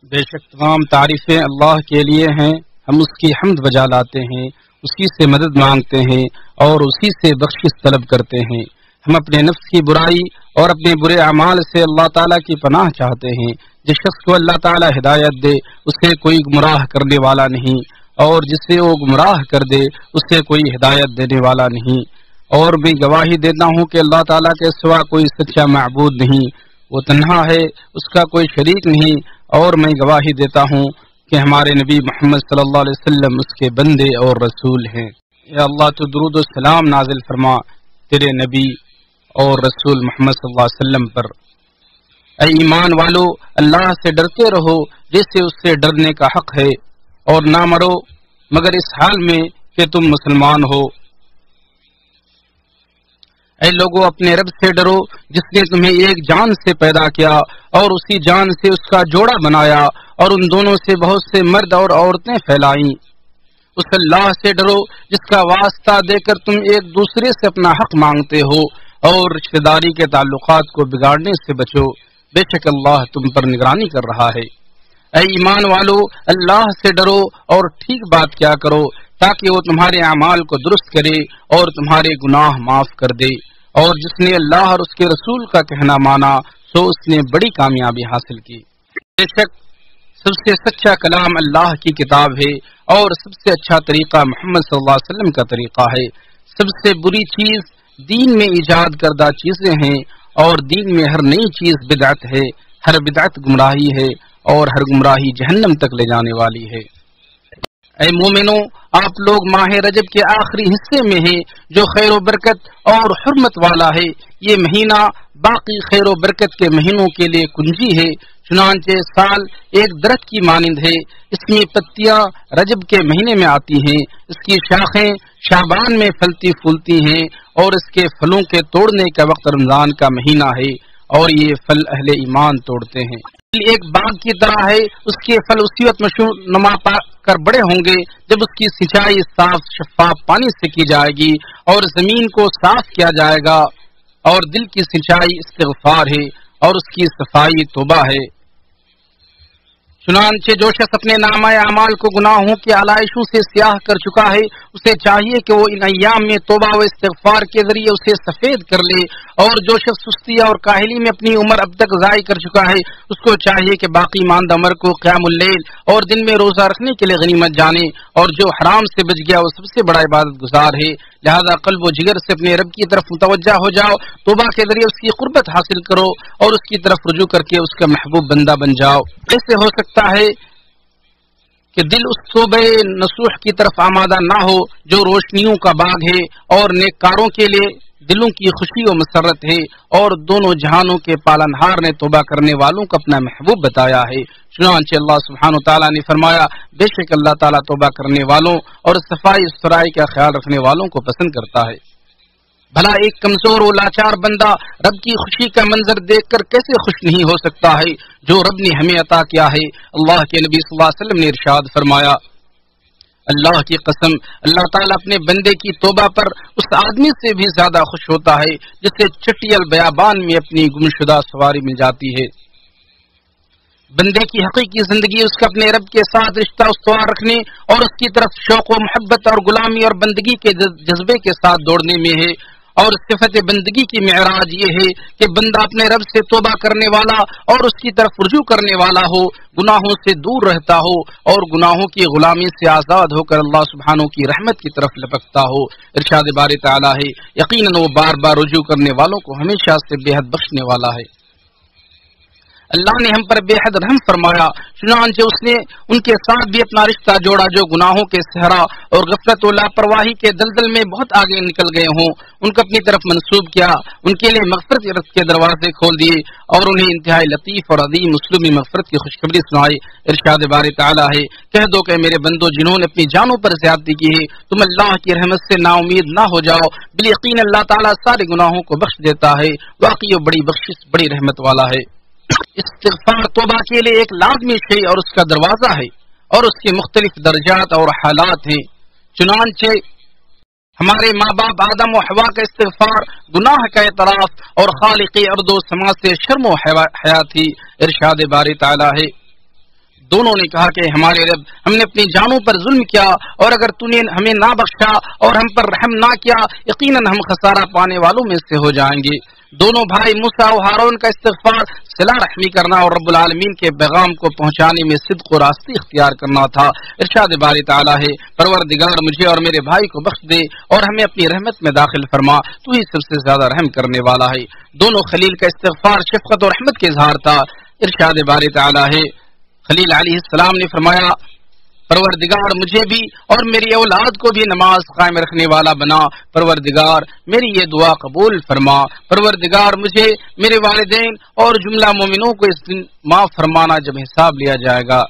بے شک تمام تعریفیں اللہ کے لیے ہیں، ہم اس کی حمد بجا لاتے ہیں، اسی سے مدد مانگتے ہیں اور اسی سے بخشش طلب کرتے ہیں۔ ہم اپنے نفس کی برائی اور اپنے برے اعمال سے اللہ تعالیٰ کی پناہ چاہتے ہیں۔ جس شخص کو اللہ تعالیٰ ہدایت دے اسے کوئی گمراہ کرنے والا نہیں، اور جسے وہ گمراہ کر دے اسے کوئی ہدایت دینے والا نہیں۔ اور میں گواہی دیتا ہوں کہ اللہ تعالیٰ کے سوا کوئی سچا معبود نہیں، وہ تنہا ہے، اس کا کوئی شریک نہیں، اور میں گواہی دیتا ہوں کہ ہمارے نبی محمد صلی اللہ علیہ وسلم اس کے بندے اور رسول ہیں۔ یا اللہ تو درود و سلام نازل فرما تیرے نبی اور رسول محمد صلی اللہ علیہ وسلم پر۔ اے ایمان والو، اللہ سے ڈرتے رہو جیسے اس سے ڈرنے کا حق ہے، اور نہ مرو مگر اس حال میں کہ تم مسلمان ہو۔ اے لوگو، اپنے رب سے ڈرو جس نے تمہیں ایک جان سے پیدا کیا اور اسی جان سے اس کا جوڑا بنایا اور ان دونوں سے بہت سے مرد اور عورتیں پھیلائیں۔ اس اللہ سے ڈرو جس کا واسطہ دے کر تم ایک دوسرے سے اپنا حق مانگتے ہو، اور رشتہ داری کے تعلقات کو بگاڑنے سے بچو، بے شک اللہ تم پر نگرانی کر رہا ہے۔ اے ایمان والو، اللہ سے ڈرو اور ٹھیک بات کیا کرو تاکہ وہ تمہارے اعمال کو درست کرے اور تمہارے گناہ معاف کر دے، اور جس نے اللہ اور اس کے رسول کا کہنا مانا سو اس نے بڑی کامیابی حاصل کی۔ بے شک سب سے سچا کلام اللہ کی کتاب ہے، اور سب سے اچھا طریقہ محمد صلی اللہ علیہ وسلم کا طریقہ ہے۔ سب سے بری چیز دین میں ایجاد کردہ چیزیں ہیں، اور دین میں ہر نئی چیز بدعت ہے، ہر بدعت گمراہی ہے، اور ہر گمراہی جہنم تک لے جانے والی ہے۔ اے مومنو، آپ لوگ ماہ رجب کے آخری حصے میں ہیں جو خیر و برکت اور حرمت والا ہے۔ یہ مہینہ باقی خیر و برکت کے مہینوں کے لیے کنجی ہے، چنانچہ سال ایک درخت کی مانند ہے۔ اس میں پتیاں رجب کے مہینے میں آتی ہیں، اس کی شاخیں شعبان میں پھلتی پھولتی ہیں، اور اس کے پھلوں کے توڑنے کا وقت رمضان کا مہینہ ہے، اور یہ پھل اہل ایمان توڑتے ہیں۔ ایک باغ کی طرح ہے، اس کے پھل اسی وقت مشہور نما پا کر بڑے ہوں گے جب اس کی سینچائی صاف شفاف پانی سے کی جائے گی اور زمین کو صاف کیا جائے گا، اور دل کی سینچائی استغفار ہے اور اس کی صفائی توبہ ہے۔ چنانچہ جو شخص اپنے نامہ اعمال کو گناہوں کی علائشوں سے سیاہ کر چکا ہے، اسے چاہیے کہ وہ ان ایام میں توبہ و استغفار کے ذریعے اسے سفید کر لے، اور جو شخص سستی اور کاہلی میں اپنی عمر اب تک ضائع کر چکا ہے اس کو چاہیے کہ باقی ماندہ عمر کو قیام اللیل اور دن میں روزہ رکھنے کے لیے غنیمت جانے، اور جو حرام سے بچ گیا وہ سب سے بڑا عبادت گزار ہے۔ لہذا قلب و جگر سے اپنے رب کی طرف متوجہ ہو جاؤ، توبہ کے ذریعے اس کی قربت حاصل کرو اور اس کی طرف رجوع کر کے اس کا محبوب بندہ بن جاؤ۔ ایسے ہو سکتا ہے کہ دل اس توبہ نصوح کی طرف آمادہ نہ ہو جو روشنیوں کا باغ ہے اور نیککاروں کے لیے دلوں کی خوشی و مسرت ہے، اور دونوں جہانوں کے پالنہار نے توبہ کرنے والوں کو اپنا محبوب بتایا ہے۔ چنانچہ اللہ سبحانہ وتعالیٰ نے فرمایا، بے شک اللہ تعالیٰ توبہ کرنے والوں اور صفائی ستھرائی کا خیال رکھنے والوں کو پسند کرتا ہے۔ بھلا ایک کمزور و لاچار بندہ رب کی خوشی کا منظر دیکھ کر کیسے خوش نہیں ہو سکتا ہے جو رب نے ہمیں عطا کیا ہے؟ اللہ کے نبی صلی اللہ علیہ وسلم نے ارشاد فرمایا، اللہ کی قسم، اللہ تعالیٰ اپنے بندے کی توبہ پر اس آدمی سے بھی زیادہ خوش ہوتا ہے جسے چٹیل بیابان میں اپنی گمشدہ سواری مل جاتی ہے۔ بندے کی حقیقی زندگی اس کا اپنے رب کے ساتھ رشتہ استوار رکھنے اور اس کی طرف شوق و محبت اور غلامی اور بندگی کے جذبے کے ساتھ دوڑنے میں ہے، اور صفت بندگی کی معراج یہ ہے کہ بندہ اپنے رب سے توبہ کرنے والا اور اس کی طرف رجوع کرنے والا ہو، گناہوں سے دور رہتا ہو اور گناہوں کی غلامی سے آزاد ہو کر اللہ سبحانہ کی رحمت کی طرف لپکتا ہو۔ ارشاد باری تعالیٰ ہے، یقیناً وہ بار بار رجوع کرنے والوں کو ہمیشہ سے بے حد بخشنے والا ہے۔ اللہ نے ہم پر بے حد رحم فرمایا، چنانچہ اس نے ان کے ساتھ بھی اپنا رشتہ جوڑا جو گناہوں کے صحرا اور غفلت و لاپرواہی کے دلدل میں بہت آگے نکل گئے ہوں، ان کو اپنی طرف منسوب کیا، ان کے لیے مغفرت کے دروازے کھول دیے اور انہیں انتہائی لطیف اور عظیم اسلوبی مغفرت کی خوشخبری سنائی۔ ارشاد باری تعالیٰ ہے، کہہ دو کہ میرے بندو جنہوں نے اپنی جانوں پر زیادتی کی ہے تم اللہ کی رحمت سے نا امید نہ ہو جاؤ، بالیقین اللہ تعالیٰ سارے گناہوں کو بخش دیتا ہے، واقعی وہ بڑی بخشش بڑی رحمت والا ہے۔ استغفار توبہ کے لیے ایک لازمی شے اور اس کا دروازہ ہے، اور اس کے مختلف درجات اور حالات ہیں۔ چنانچہ ہمارے ماں باپ آدم و حوا کا استغفار گناہ کا اعتراف اور خالق ارض و سما سے شرم و حیا تھی۔ ارشاد باری تعالیٰ ہے، دونوں نے کہا کہ ہمارے رب، ہم نے اپنی جانوں پر ظلم کیا، اور اگر تو نے ہمیں نہ بخشا اور ہم پر رحم نہ کیا، یقیناً ہم خسارہ پانے والوں میں سے ہو جائیں گے۔ دونوں بھائی موسیٰ و ہارون کا استغفار صلہ رحمی کرنا اور رب العالمین کے پیغام کو پہنچانے میں صدق و راستی اختیار کرنا تھا۔ ارشاد باری تعالیٰ ہے، پروردگار مجھے اور میرے بھائی کو بخش دے اور ہمیں اپنی رحمت میں داخل فرما، تو ہی سب سے زیادہ رحم کرنے والا ہے۔ دونوں خلیل کا استغفار شفقت اور رحمت کے اظہار تھا۔ ارشاد باری تعالیٰ ہے، خلیل علیہ السلام نے فرمایا، پروردگار مجھے بھی اور میری اولاد کو بھی نماز قائم رکھنے والا بنا، پروردگار میری یہ دعا قبول فرما، پروردگار مجھے، میرے والدین اور جملہ مومنوں کو اس دن معاف فرمانا جب حساب لیا جائے گا۔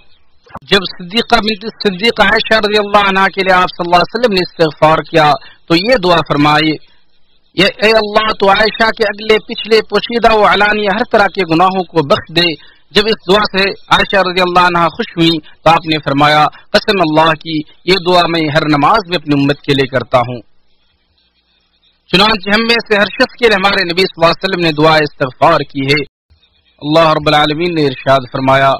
جب صدیقہ عائشہ رضی اللہ عنہ کے لیے آپ صلی اللہ علیہ وسلم نے استغفار کیا تو یہ دعا فرمائی، اے اللہ تو عائشہ کے اگلے پچھلے پوشیدہ و علانیہ ہر طرح کے گناہوں کو بخش دے۔ جب اس دعا سے عائشہ رضی اللہ عنہ خوش ہوئی تو آپ نے فرمایا، قسم اللہ کی یہ دعا میں ہر نماز میں اپنی امت کے لیے کرتا ہوں۔ چنانچہ ہم میں سے ہر شخص کے لیے ہمارے نبی صلی اللہ علیہ وسلم نے دعا استغفار کی ہے۔ اللہ رب العالمین نے ارشاد فرمایا،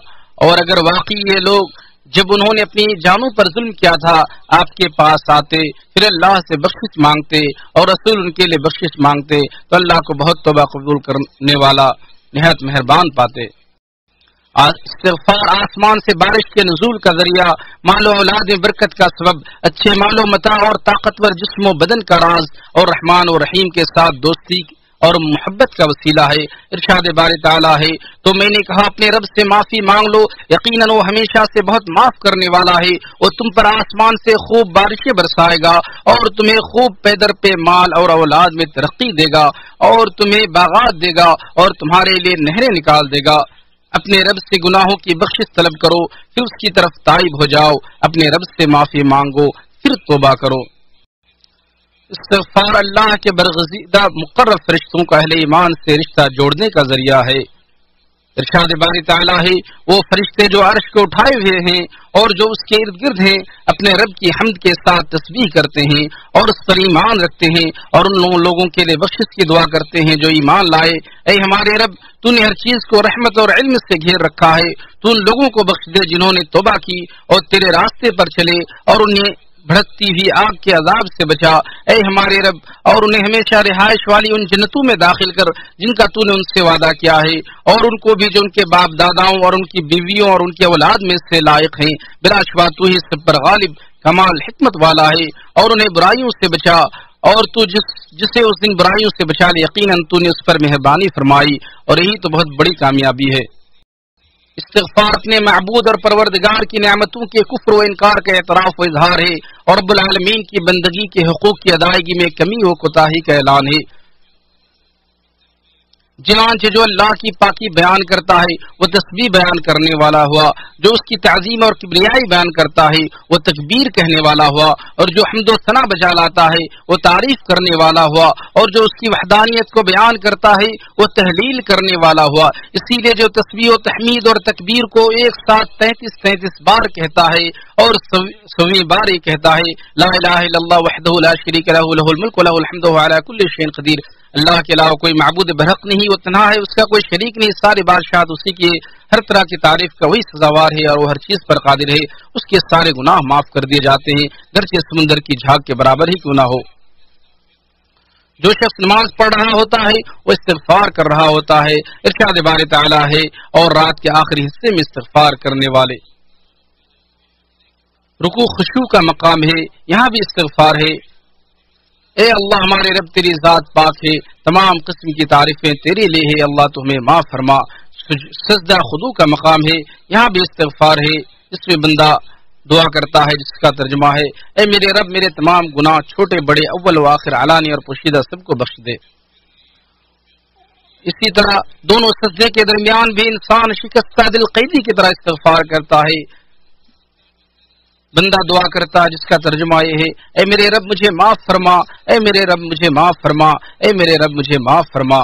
اور اگر واقعی یہ لوگ جب انہوں نے اپنی جانوں پر ظلم کیا تھا آپ کے پاس آتے، پھر اللہ سے بخشش مانگتے اور رسول ان کے لیے بخشش مانگتے تو اللہ کو بہت توبہ قبول کرنے والا نہایت مہربان پاتے۔ استغفار آسمان سے بارش کے نزول کا ذریعہ، مال و اولاد میں برکت کا سبب، اچھے مال و متاع اور طاقتور جسم و بدن کا راز، اور رحمان و رحیم کے ساتھ دوستی اور محبت کا وسیلہ ہے۔ ارشاد باری تعالیٰ ہے، تو میں نے کہا اپنے رب سے معافی مانگ لو، یقیناً وہ ہمیشہ سے بہت معاف کرنے والا ہے۔ وہ تم پر آسمان سے خوب بارشیں برسائے گا اور تمہیں خوب پیدر پہ مال اور اولاد میں ترقی دے گا، اور تمہیں باغات دے گا اور تمہارے لیے نہریں نکال دے گا۔ اپنے رب سے گناہوں کی بخشش طلب کرو، پھر اس کی طرف تائب ہو جاؤ، اپنے رب سے معافی مانگو، پھر توبہ کرو۔ استغفار اللہ کے برگزیدہ مقرب فرشتوں کا اہل ایمان سے رشتہ جوڑنے کا ذریعہ ہے۔ ارشاد باری تعالیٰ ہے، وہ فرشتے جو عرش کو اٹھائے ہوئے ہیں اور جو اس کے ارد گرد ہیں اپنے رب کی حمد کے ساتھ تسبیح کرتے ہیں اور اس پر ایمان رکھتے ہیں اور ان لوگوں کے لیے بخشش کی دعا کرتے ہیں جو ایمان لائے۔ اے ہمارے رب، تو نے ہر چیز کو رحمت اور علم سے گھیر رکھا ہے، تو ان لوگوں کو بخش دے جنہوں نے توبہ کی اور تیرے راستے پر چلے اور انہیں بھڑکتی ہوئی آگ کے عذاب سے بچا۔ اے ہمارے رب، اور انہیں ہمیشہ رہائش والی ان جنتوں میں داخل کر جن کا تو نے ان سے وعدہ کیا ہے، اور ان کو بھی جو ان کے باپ داداؤں اور ان کی بیویوں اور ان کی اولاد میں سے لائق ہیں۔ بلا شبہ تو ہی سب پر غالب کمال حکمت والا ہے، اور انہیں برائیوں سے بچا، اور تو جسے اس دن برائیوں سے بچا لے، یقیناً تو نے اس پر مہربانی فرمائی، اور یہی تو بہت بڑی کامیابی ہے۔ استغفار اپنے معبود اور پروردگار کی نعمتوں کے کفر و انکار کا اعتراف و اظہار ہے، اور رب العالمین کی بندگی کے حقوق کی ادائیگی میں کمی و کوتاہی کا اعلان ہے۔ چنانچہ جو اللہ کی پاکی بیان کرتا ہے وہ تسبیح بیان کرنے والا ہوا، جو اس کی تعظیم اور کبریائی بیان کرتا ہے وہ تکبیر کہنے والا ہوا، اور جو حمد و ثنا بجا لاتا ہے وہ تعریف کرنے والا ہوا، اور جو اس کی وحدانیت کو بیان کرتا ہے وہ تحلیل کرنے والا ہوا۔ اسی لیے جو تسبیح و تحمید اور تکبیر کو ایک ساتھ 33 بار کہتا ہے اور 100 بار یہ کہتا ہے، لا الہ الا اللہ وحدہ لا شریک لہ لہ الملک و لہ الحمد وهو علی کل شیء قدیر۔ اللہ کے علاوہ کوئی معبود برحق نہیں، وہ تنہا ہے، اس کا کوئی شریک نہیں، سارے بادشاہت اسی کی، ہر طرح کی تعریف کا وہی سزاوار ہے اور وہ ہر چیز پر قادر ہے۔ اس کے سارے گناہ معاف کر دیے جاتے ہیں، گرچہ سمندر کی جھاگ کے برابر ہی کیوں نہ ہو۔ جو شخص نماز پڑھ رہا ہوتا ہے وہ استغفار کر رہا ہوتا ہے۔ ارشاد باری تعالیٰ ہے، اور رات کے آخری حصے میں استغفار کرنے والے۔ رکوع خشوع کا مقام ہے، یہاں بھی استغفار ہے۔ اے اللہ ہمارے رب، تیری ذات پاک ہے، تمام قسم کی تعریفیں تیرے لیے ہے، اللہ تو ہمیں معاف فرما۔ سجدہ خضوع کا مقام ہے، یہاں بھی استغفار ہے، جس میں بندہ دعا کرتا ہے جس کا ترجمہ ہے، اے میرے رب، میرے تمام گناہ چھوٹے بڑے، اول و آخر، علانی اور پوشیدہ، سب کو بخش دے۔ اسی طرح دونوں سجدے کے درمیان بھی انسان شکستہ دل قیدی کی طرح استغفار کرتا ہے۔ بندہ دعا کرتا ہے جس کا ترجمہ یہ ہے، اے میرے رب مجھے معاف فرما، اے میرے رب مجھے معاف فرما، اے میرے رب مجھے معاف فرما۔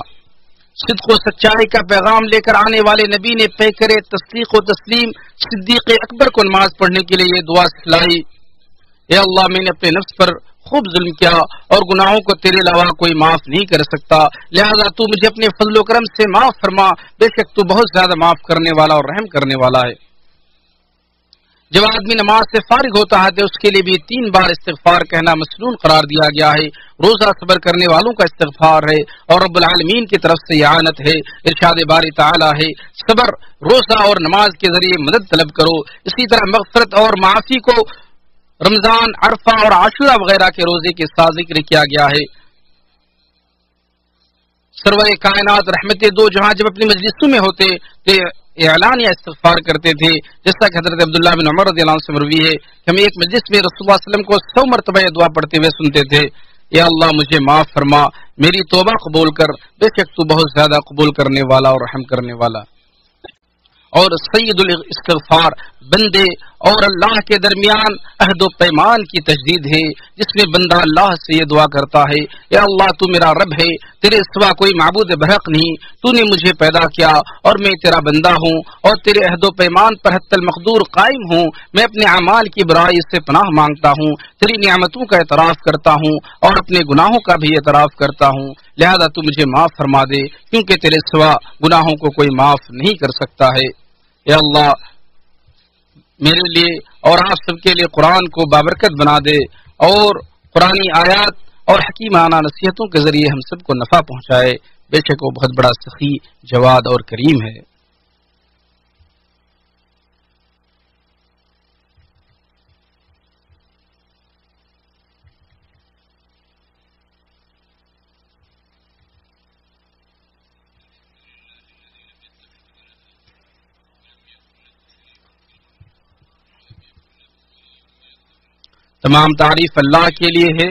صدق و سچائی کا پیغام لے کر آنے والے نبی نے پیکر تصدیق و تسلیم صدیق اکبر کو نماز پڑھنے کے لیے یہ دعا سکھلائی، اے اللہ میں نے اپنے نفس پر خوب ظلم کیا اور گناہوں کو تیرے علاوہ کوئی معاف نہیں کر سکتا، لہذا تو مجھے اپنے فضل و کرم سے معاف فرما، بے شک تو بہت زیادہ معاف کرنے والا اور رحم کرنے والا ہے۔ جب آدمی نماز سے فارغ ہوتا ہے تو اس کے لیے بھی 3 بار استغفار کہنا مسنون قرار دیا گیا ہے۔ روزہ صبر کرنے والوں کا استغفار ہے اور رب العالمین کی طرف سے اعانت ہے۔ ارشاد باری تعالی ہے صبر، روزہ اور نماز کے ذریعے مدد طلب کرو۔ اسی طرح مغفرت اور معافی کو رمضان، عرفہ اور عاشورہ وغیرہ کے روزے کے ساتھ ذکر کیا گیا ہے۔ سرور کائنات رحمت دو جہاں جب اپنی مجلسوں میں ہوتے تو اعلان یا استغفار کرتے تھے، جیسا کہ حضرت عبداللہ بن عمر رضی اللہ عنہ سے مروی ہے کہ ہم ایک مجلس میں رسول اللہ علیہ وسلم کو 100 مرتبہ یہ دعا پڑھتے ہوئے سنتے تھے، یا اللہ مجھے معاف فرما، میری توبہ قبول کر، بے شک تو بہت زیادہ قبول کرنے والا اور رحم کرنے والا۔ اور سید الاستغفار بندے اور اللہ کے درمیان عہد و پیمان کی تجدید ہے، جس میں بندہ اللہ سے یہ دعا کرتا ہے، یا اللہ تو میرا رب ہے، تیرے سوا کوئی معبود برحق نہیں، تو نے مجھے پیدا کیا اور میں تیرا بندہ ہوں اور تیرے عہد و پیمان پر حتی المقدور قائم ہوں، میں اپنے اعمال کی برائی سے پناہ مانگتا ہوں، تیری نعمتوں کا اعتراف کرتا ہوں اور اپنے گناہوں کا بھی اعتراف کرتا ہوں، لہذا تو مجھے معاف فرما دے کیونکہ تیرے سوا گناہوں کو کوئی معاف نہیں کر سکتا ہے۔ یا اللہ میرے لیے اور آپ سب کے لیے قرآن کو بابرکت بنا دے اور قرآنی آیات اور حکیمانہ نصیحتوں کے ذریعے ہم سب کو نفع پہنچائے، بے شک وہ بہت بڑا سخی، جواد اور کریم ہے۔ تمام تعریف اللہ کے لیے ہے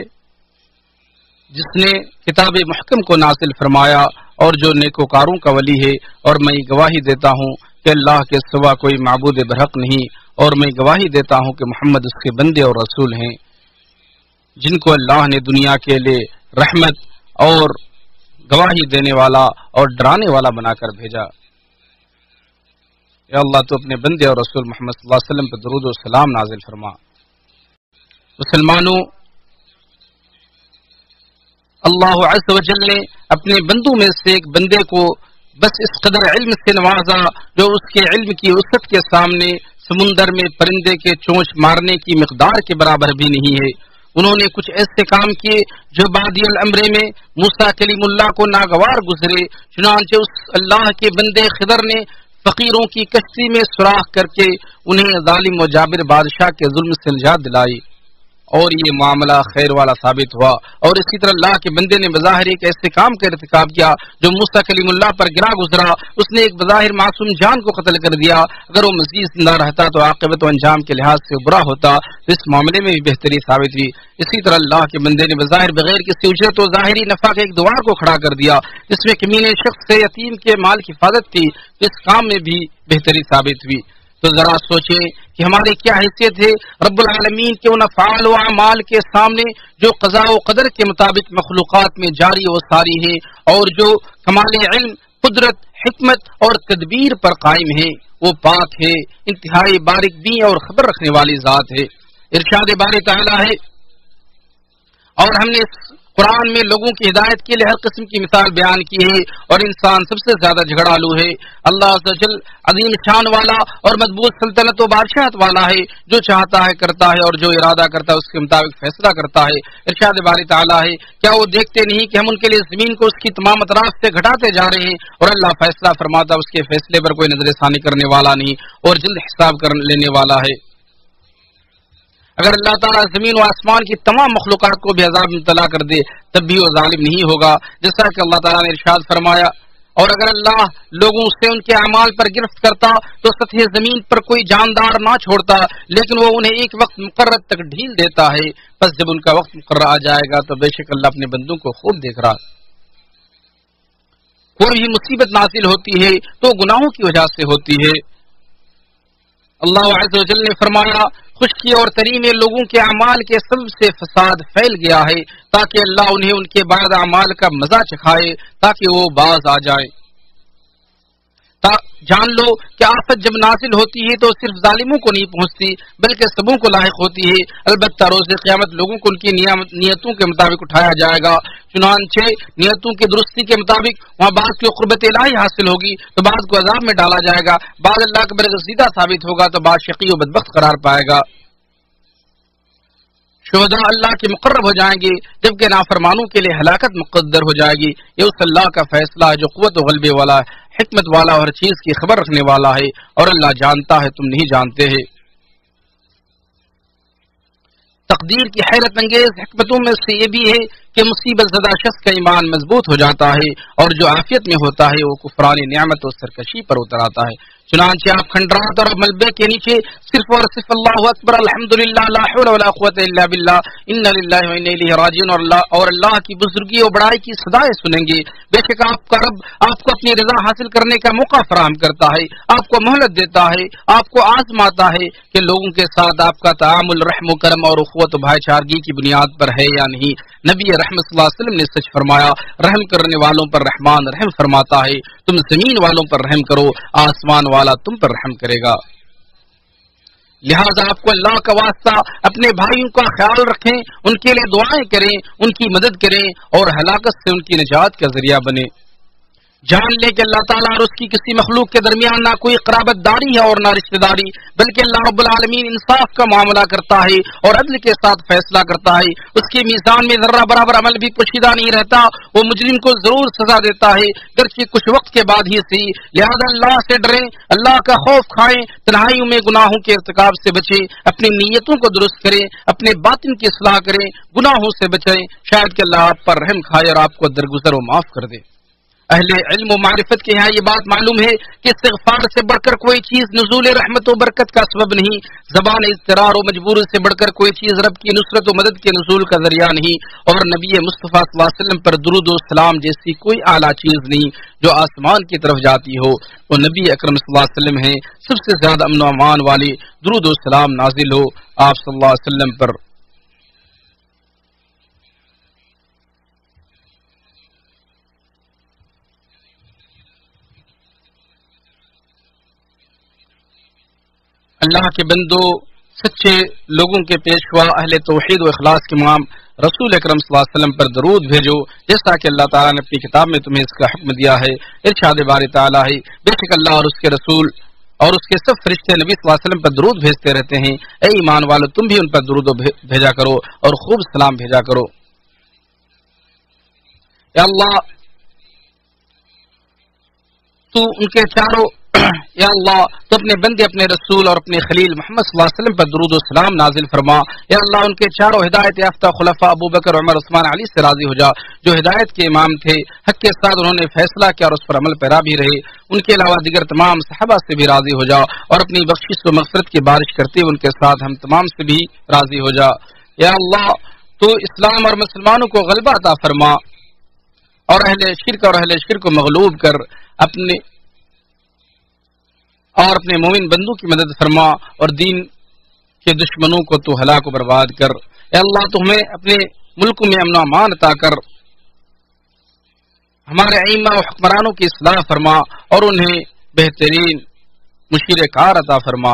جس نے کتاب محکم کو نازل فرمایا اور جو نیکوکاروں کا ولی ہے، اور میں گواہی دیتا ہوں کہ اللہ کے سوا کوئی معبود برحق نہیں، اور میں گواہی دیتا ہوں کہ محمد اس کے بندے اور رسول ہیں، جن کو اللہ نے دنیا کے لیے رحمت اور گواہی دینے والا اور ڈرانے والا بنا کر بھیجا۔ یا اللہ تو اپنے بندے اور رسول محمد صلی اللہ علیہ وسلم پر درود و سلام نازل فرما۔ مسلمانوں، اللہ عز و جل نے اپنے بندوں میں سے ایک بندے کو بس اس قدر علم سے نوازا جو اس کے علم کی وسعت کے سامنے سمندر میں پرندے کے چونچ مارنے کی مقدار کے برابر بھی نہیں ہے۔ انہوں نے کچھ ایسے کام کیے جو بادی الامر میں موسیٰ کلیم اللہ کو ناگوار گزرے، چنانچہ اس اللہ کے بندے خضر نے فقیروں کی کشتی میں سوراخ کر کے انہیں ظالم و جابر بادشاہ کے ظلم سے نجات دلائی، اور یہ معاملہ خیر والا ثابت ہوا۔ اور اسی طرح اللہ کے بندے نے بظاہر ایک ایسے کام کا ارتکاب کیا جو موسیٰ کلیم اللہ پر گرا گزرا، اس نے ایک بظاہر معصوم جان کو قتل کر دیا، اگر وہ مزید زندہ رہتا تو عاقبت و انجام کے لحاظ سے برا ہوتا، اس معاملے میں بھی بہتری ثابت ہوئی۔ اسی طرح اللہ کے بندے نے بظاہر بغیر کسی اجرت و ظاہری نفع کے ایک دیوار کو کھڑا کر دیا جس میں کمینے شخص سے یتیم کے مال کی حفاظت تھی، اس کام میں بھی بہتری ثابت ہوئی۔ تو ذرا سوچیں کہ ہماری کیا حیثیت ہے رب العالمین کے ان افعال و اعمال کے سامنے جو قضاء و قدر کے مطابق مخلوقات میں جاری و ساری ہیں اور جو کمال علم، قدرت، حکمت اور تدبیر پر قائم ہے۔ وہ پاک ہے، انتہائی باریک بین اور خبر رکھنے والی ذات ہے۔ ارشاد باری تعالی ہے، اور ہم نے اس قرآن میں لوگوں کی ہدایت کے لیے ہر قسم کی مثال بیان کی ہے، اور انسان سب سے زیادہ جھگڑالو ہے۔ اللہ عز و جل عظیم شان والا اور مضبوط سلطنت و بادشاہت والا ہے، جو چاہتا ہے کرتا ہے اور جو ارادہ کرتا ہے اس کے مطابق فیصلہ کرتا ہے۔ ارشاد باری تعالی ہے، کیا وہ دیکھتے نہیں کہ ہم ان کے لیے زمین کو اس کی تمام اطراف سے گھٹاتے جا رہے ہیں، اور اللہ فیصلہ فرماتا اس کے فیصلے پر کوئی نظر ثانی کرنے والا نہیں اور جلد حساب کر لینے والا ہے۔ اگر اللہ تعالیٰ زمین و آسمان کی تمام مخلوقات کو بھی عذاب مبتلا کر دے تب بھی وہ ظالم نہیں ہوگا، جیسا کہ اللہ تعالیٰ نے ارشاد فرمایا، اور اگر اللہ لوگوں سے ان کے اعمال پر گرفت کرتا تو سطح زمین پر کوئی جاندار نہ چھوڑتا، لیکن وہ انہیں ایک وقت مقرر تک ڈھیل دیتا ہے، پس جب ان کا وقت مقرر آ جائے گا تو بے شک اللہ اپنے بندوں کو خوب دیکھ رہا۔ کوئی بھی مصیبت نازل ہوتی ہے تو گناہوں کی وجہ سے ہوتی ہے۔ اللہ عز و جل نے فرمایا، خشکی اور تری میں لوگوں کے اعمال کے سبب سے فساد پھیل گیا ہے تاکہ اللہ انہیں ان کے بعد اعمال کا مزہ چکھائے تاکہ وہ باز آ جائے۔ جان لو کہ آفت جب نازل ہوتی ہے تو صرف ظالموں کو نہیں پہنچتی بلکہ سبوں کو لاحق ہوتی ہے۔ البتہ روز قیامت لوگوں کو ان کی نیتوں کے مطابق اٹھایا جائے گا، چنانچہ نیتوں کی درستی کے مطابق وہاں بعض کو قربت الہی حاصل ہوگی تو بعض کو عذاب میں ڈالا جائے گا، بعض اللہ کے برگزیدہ ثابت ہوگا تو بعض شقی و بدبخت قرار پائے گا۔ شہداء اللہ کے مقرب ہو جائیں گے جبکہ نافرمانوں کے لیے ہلاکت مقدر ہو جائے گی۔ یہ اس اللہ کا فیصلہ ہے جو قوت و غلبے والا ہے، حکمت والا اور ہر چیز کی خبر رکھنے والا ہے، اور اللہ جانتا ہے تم نہیں جانتے ہیں۔ تقدیر کی حیرت انگیز حکمتوں میں سے یہ بھی ہے کہ مصیبت زدہ شخص کا ایمان مضبوط ہو جاتا ہے اور جو عافیت میں ہوتا ہے وہ کفران نعمت و سرکشی پر اتر آتا ہے۔ چنانچہ آپ کھنڈرات اور ملبے کے نیچے صرف اور صرف اللہ اکبر الحمدللہ لا حول ولا قوت الا باللہ انا للہ و انا الیہ راجعون اور اللہ کی بزرگی اور بڑائی کی صدائیں سنیں گے۔ بے شک آپ کا رب آپ کو اپنی رضا حاصل کرنے کا موقع فراہم کرتا ہے، آپ کو مہلت دیتا ہے، آپ کو آزماتا ہے کہ لوگوں کے ساتھ آپ کا تعامل رحم و کرم اور اخوت و بھائی چارگی کی بنیاد پر ہے یا نہیں۔ نبی رحمت صلی اللہ علیہ وسلم نے سچ فرمایا، رحم کرنے والوں پر رحمان رحم فرماتا ہے، تم زمین والوں پر رحم کرو، آسمان والا تم پر رحم کرے گا۔ لہذا آپ کو اللہ کا واسطہ اپنے بھائیوں کا خیال رکھیں، ان کے لیے دعائیں کریں، ان کی مدد کریں اور ہلاکت سے ان کی نجات کا ذریعہ بنیں۔ جان لے کہ اللہ تعالیٰ اور اس کی کسی مخلوق کے درمیان نہ کوئی قرابت داری ہے اور نہ رشتہ داری، بلکہ اللہ رب العالمین انصاف کا معاملہ کرتا ہے اور عدل کے ساتھ فیصلہ کرتا ہے۔ اس کے میزان میں ذرہ برابر عمل بھی پوشیدہ نہیں رہتا، وہ مجرم کو ضرور سزا دیتا ہے گرچہ کچھ وقت کے بعد ہی سی۔ لہذا اللہ سے ڈریں، اللہ کا خوف کھائیں، تنہائیوں میں گناہوں کے ارتکاب سے بچیں، اپنی نیتوں کو درست کریں، اپنے باطن کی اصلاح کریں، گناہوں سے بچیں، شاید کہ اللہ آپ پر رحم کھائے اور آپ کو درگزر و معاف کر دے۔ اہل علم و معرفت کے یہاں یہ بات معلوم ہے کہ استغفار سے بڑھ کر کوئی چیز نزول رحمت و برکت کا سبب نہیں، زبان اضطرار و مجبوری سے بڑھ کر کوئی چیز رب کی نصرت و مدد کے نزول کا ذریعہ نہیں، اور نبی مصطفیٰ صلی اللہ علیہ وسلم پر درود و سلام جیسی کوئی اعلیٰ چیز نہیں جو آسمان کی طرف جاتی ہو۔ وہ نبی اکرم صلی اللہ علیہ وسلم ہیں، سب سے زیادہ امن و امان والے، درود و سلام نازل ہو آپ صلی اللہ علیہ وسلم پر۔ اللہ کے بندو، سچے لوگوں کے پیشوا، اہل توحید و اخلاص کے امام رسول اکرم صلی اللہ علیہ وسلم پر درود بھیجو، جیسا کہ اللہ تعالیٰ نے اپنی کتاب میں تمہیں اس کا حکم دیا ہے۔ ارشاد باری تعالیٰ ہے، بے شک اللہ اور اس کے رسول اور اس کے سب فرشتے نبی صلی اللہ علیہ وسلم پر درود بھیجتے رہتے ہیں۔ اے ایمان والو، تم بھی ان پر درود بھیجا کرو اور خوب سلام بھیجا کرو۔ یا اللہ تو ان کے چاروں یا اللہ تو اپنے بندے، اپنے رسول اور اپنے خلیل محمد صلی اللہ علیہ وسلم پر درود و سلام نازل فرما۔ یا اللہ ان کے چاروں ہدایت یافتہ خلفاء ابو بکر، عمر، عثمان، علی سے راضی ہو جا جو ہدایت کے امام تھے، حق کے ساتھ انہوں نے فیصلہ کیا اور اس پر عمل پیرا بھی رہے۔ ان کے علاوہ دیگر تمام صحابہ سے بھی راضی ہو جا اور اپنی بخشش و مغفرت کی بارش کرتے ہوئے ان کے ساتھ ہم تمام سے بھی راضی ہو جا۔ یا اللہ تو اسلام اور مسلمانوں کو غلبہ عطا فرما اور اہل شرک کو مغلوب کر اپنے مومن بندوں کی مدد فرما اور دین کے دشمنوں کو تو ہلاک و برباد کر۔ اے اللہ تو ہمیں اپنے ملک میں امن و امان عطا کر، ہمارے ائمہ و حکمرانوں کی اصلاح فرما اور انہیں بہترین مشیر کار عطا فرما۔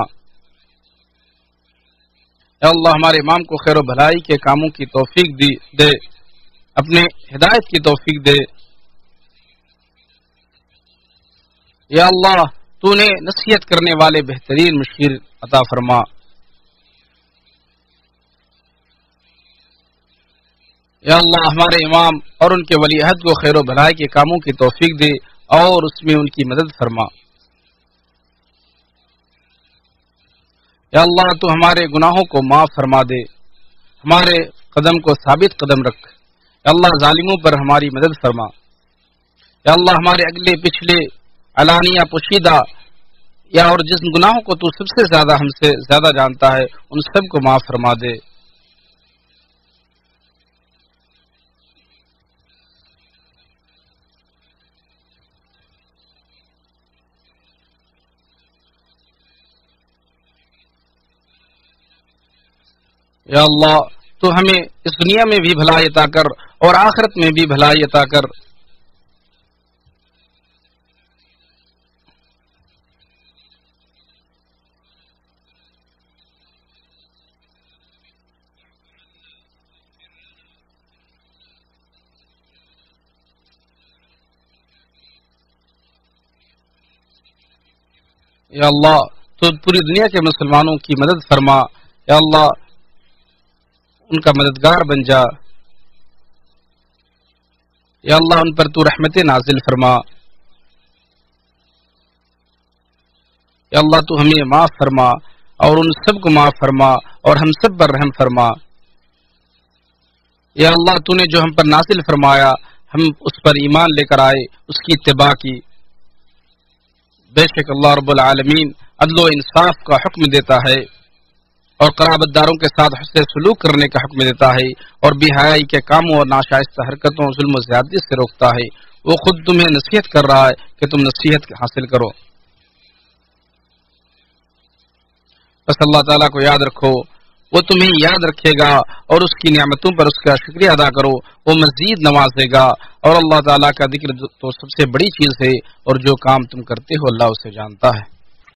اے اللہ ہمارے امام کو خیر و بھلائی کے کاموں کی توفیق دے، اپنے ہدایت کی توفیق دے۔ یا اللہ تو نے نصیحت کرنے والے بہترین مشیر عطا فرما۔ یا اللہ ہمارے امام اور ان کے ولی عہد کو خیر و بھلائی کے کاموں کی توفیق دے اور اس میں ان کی مدد فرما۔ یا اللہ تو ہمارے گناہوں کو معاف فرما دے، ہمارے قدم کو ثابت قدم رکھ۔ یا اللہ ظالموں پر ہماری مدد فرما۔ یا اللہ ہمارے اگلے پچھلے، علانیہ، پوشیدہ یا اور جس گناہوں کو تو سب سے زیادہ ہم سے زیادہ جانتا ہے ان سب کو معاف فرما دے۔ یا اللہ تو ہمیں اس دنیا میں بھی بھلائی عطا کر اور آخرت میں بھی بھلائی عطا کر۔ یا اللہ تو پوری دنیا کے مسلمانوں کی مدد فرما، یا اللہ ان کا مددگار بن جا، یا اللہ ان پر تو رحمت نازل فرما، یا اللہ تو ہمیں معاف فرما اور ان سب کو معاف فرما اور ہم سب پر رحم فرما، یا اللہ تو نے جو ہم پر نازل فرمایا ہم اس پر ایمان لے کر آئے، اس کی اتباع کی۔ بے شک اللہ رب العالمین عدل و انصاف کا حکم دیتا ہے اور قرابت داروں کے ساتھ حسن سلوک کرنے کا حکم دیتا ہے اور بے حیائی کے کاموں اور ناشائستہ حرکتوں، ظلم و زیادتی سے روکتا ہے۔ وہ خود تمہیں نصیحت کر رہا ہے کہ تم نصیحت حاصل کرو۔ بس اللہ تعالیٰ کو یاد رکھو، وہ تمہیں یاد رکھے گا اور اس کی نعمتوں پر اس کا شکریہ ادا کرو، وہ مزید نوازے گا۔ اور اللہ تعالیٰ کا ذکر تو سب سے بڑی چیز ہے اور جو کام تم کرتے ہو اللہ اسے جانتا ہے۔